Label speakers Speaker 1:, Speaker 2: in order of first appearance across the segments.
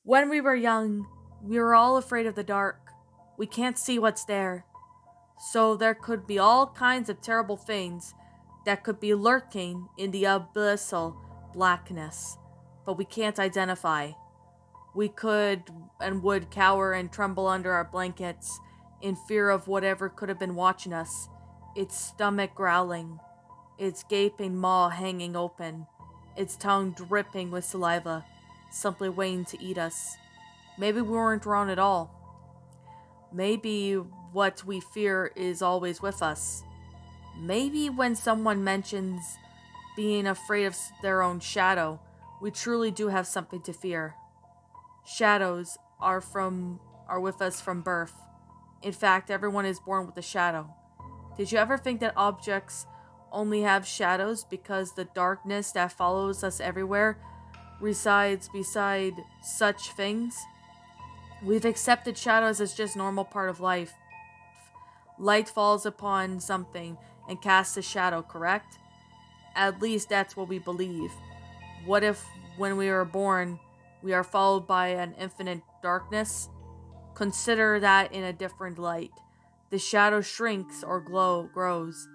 Speaker 1: When we were young, we were all afraid of the dark. We can't see what's there. So there could be all kinds of terrible things that could be lurking in the abyssal blackness, but we can't identify. We could and would cower and tremble under our blankets in fear of whatever could have been watching us, its stomach growling, its gaping maw hanging open, its tongue dripping with saliva, simply waiting to eat us. Maybe we weren't wrong at all. Maybe what we fear is always with us. Maybe when someone mentions being afraid of their own shadow, we truly do have something to fear. Shadows are with us from birth. In fact, everyone is born with a shadow. Did you ever think that objects only have shadows because the darkness that follows us everywhere resides beside such things? We've accepted shadows as just normal part of life. Light falls upon something and casts a shadow, correct? At least that's what we believe. What if, when we are born, we are followed by an infinite darkness? Consider that in a different light. The shadow shrinks or grows.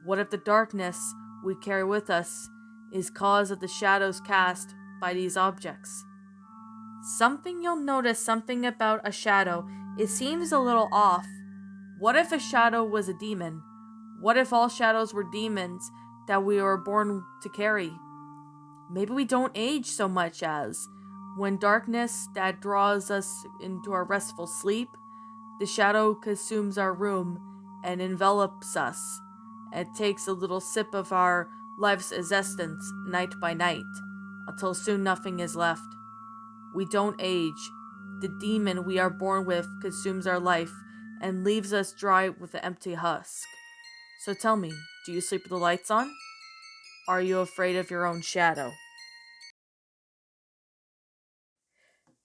Speaker 1: What if the darkness we carry with us is cause of the shadows cast by these objects? Something you'll notice something about a shadow, it seems a little off. What if a shadow was a demon? What if all shadows were demons that we were born to carry? Maybe we don't age so much as when darkness that draws us into our restful sleep, the shadow consumes our room and envelops us and takes a little sip of our life's existence night by night until soon nothing is left. We don't age. The demon we are born with consumes our life and leaves us dry with an empty husk. So tell me, do you sleep with the lights on? Are you afraid of your own shadow?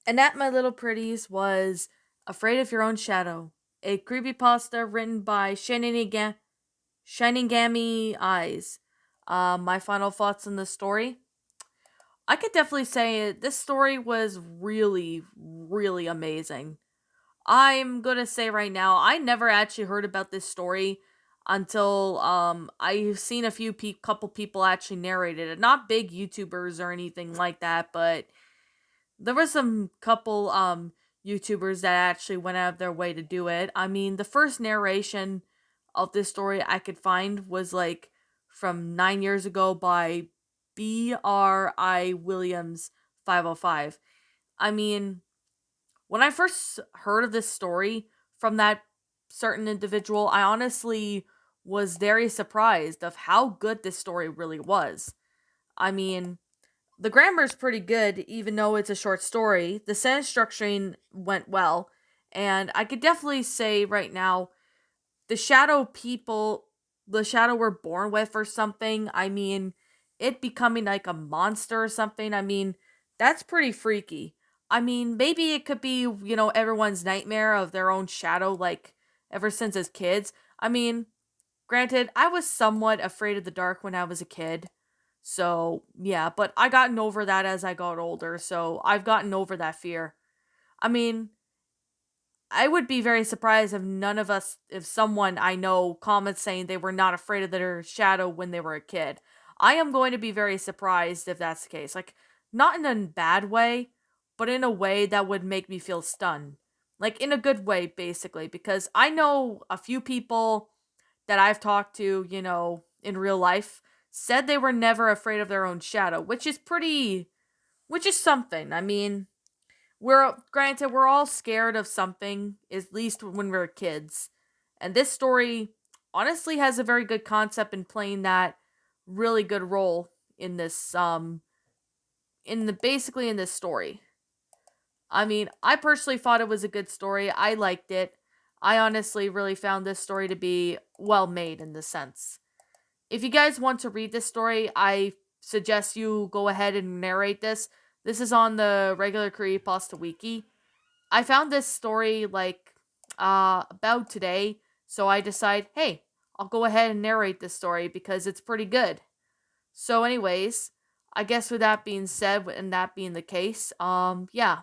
Speaker 1: And that, my little pretties, was Afraid of Your Own Shadow, a creepypasta written by Shinigami Eyes. My final thoughts on the story. I could definitely say this story was really, really amazing. I'm gonna say right now, I never actually heard about this story until I've seen a couple people actually narrated it. Not big YouTubers or anything like that, but there was some couple YouTubers that actually went out of their way to do it. I mean, the first narration of this story I could find was like from 9 years ago by BRI Williams 505. I mean, when I first heard of this story from that certain individual, I honestly was very surprised of how good this story really was. I mean, the grammar's pretty good, even though it's a short story. The sentence structuring went well, and I could definitely say right now, the shadow people, the shadow we're born with or something, I mean, it becoming like a monster or something, I mean, that's pretty freaky. I mean, maybe it could be, everyone's nightmare of their own shadow, like, ever since as kids. I mean, granted, I was somewhat afraid of the dark when I was a kid. So, yeah, but I gotten over that as I got older, so I've gotten over that fear. I mean, I would be very surprised if someone I know comments saying they were not afraid of their shadow when they were a kid. I am going to be very surprised if that's the case. Like, not in a bad way, but in a way that would make me feel stunned. Like, in a good way, basically, because I know a few people that I've talked to, in real life, said they were never afraid of their own shadow, which is something. I mean, we're all scared of something, at least when we're kids. And this story honestly has a very good concept in playing that really good role in this basically in this story. I mean, I personally thought it was a good story. I liked it. I honestly really found this story to be well made in the sense. If you guys want to read this story, I suggest you go ahead and narrate this. This is on the regular Creepypasta Wiki. I found this story like about today, so I decide, hey, I'll go ahead and narrate this story because it's pretty good. So anyways, I guess with that being said and that being the case, yeah.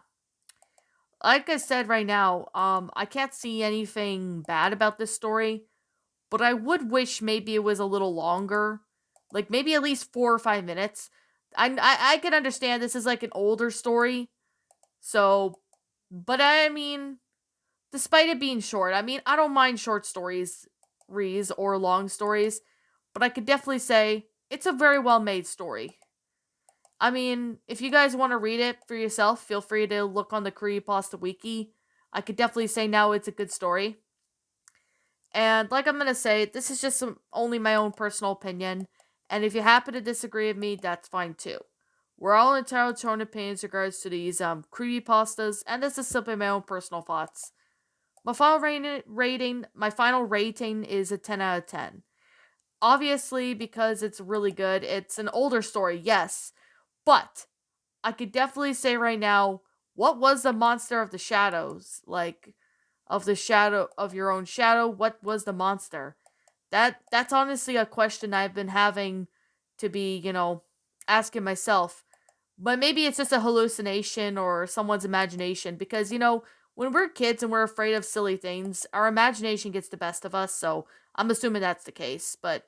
Speaker 1: like I said right now, I can't see anything bad about this story, but I would wish maybe it was a little longer. Like maybe at least 4 or 5 minutes. I can understand this is like an older story. So, but I mean, despite it being short, I mean, I don't mind short stories, reads, or long stories, but I could definitely say it's a very well made story. I mean, if you guys want to read it for yourself, feel free to look on the Creepypasta Wiki. I could definitely say now it's a good story. And like I'm gonna say, this is just only my own personal opinion. And if you happen to disagree with me, that's fine too. We're all entitled to our own opinions in regards to these creepypastas, and this is simply my own personal thoughts. My final rating is a 10 out of 10. Obviously, because it's really good. It's an older story, yes, but I could definitely say right now, what was the monster of the shadows? Like, of the shadow of your own shadow, what was the monster? That's honestly a question I've been having to be, asking myself. But maybe it's just a hallucination or someone's imagination because, when we're kids and we're afraid of silly things, our imagination gets the best of us, so I'm assuming that's the case. But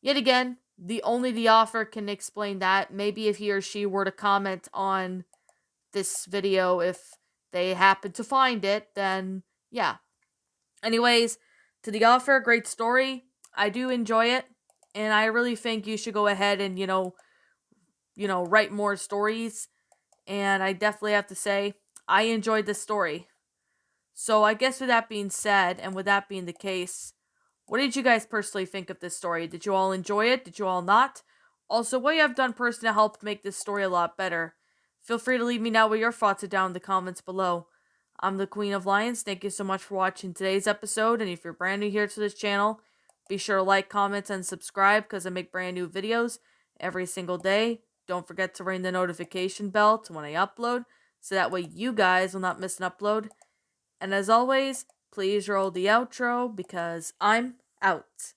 Speaker 1: yet again, the author can explain that. Maybe if he or she were to comment on this video, if they happen to find it, then yeah. Anyways, to the author, great story. I do enjoy it, and I really think you should go ahead and write more stories. And I definitely have to say, I enjoyed this story. So I guess with that being said, and with that being the case, what did you guys personally think of this story? Did you all enjoy it? Did you all not? Also, what you have done personally to help make this story a lot better? Feel free to leave me know what your thoughts are down in the comments below. I'm the Queen of Lions. Thank you so much for watching today's episode. And if you're brand new here to this channel, be sure to like, comment, and subscribe because I make brand new videos every single day. Don't forget to ring the notification bell to when I upload so that way you guys will not miss an upload. And as always, please roll the outro because I'm out.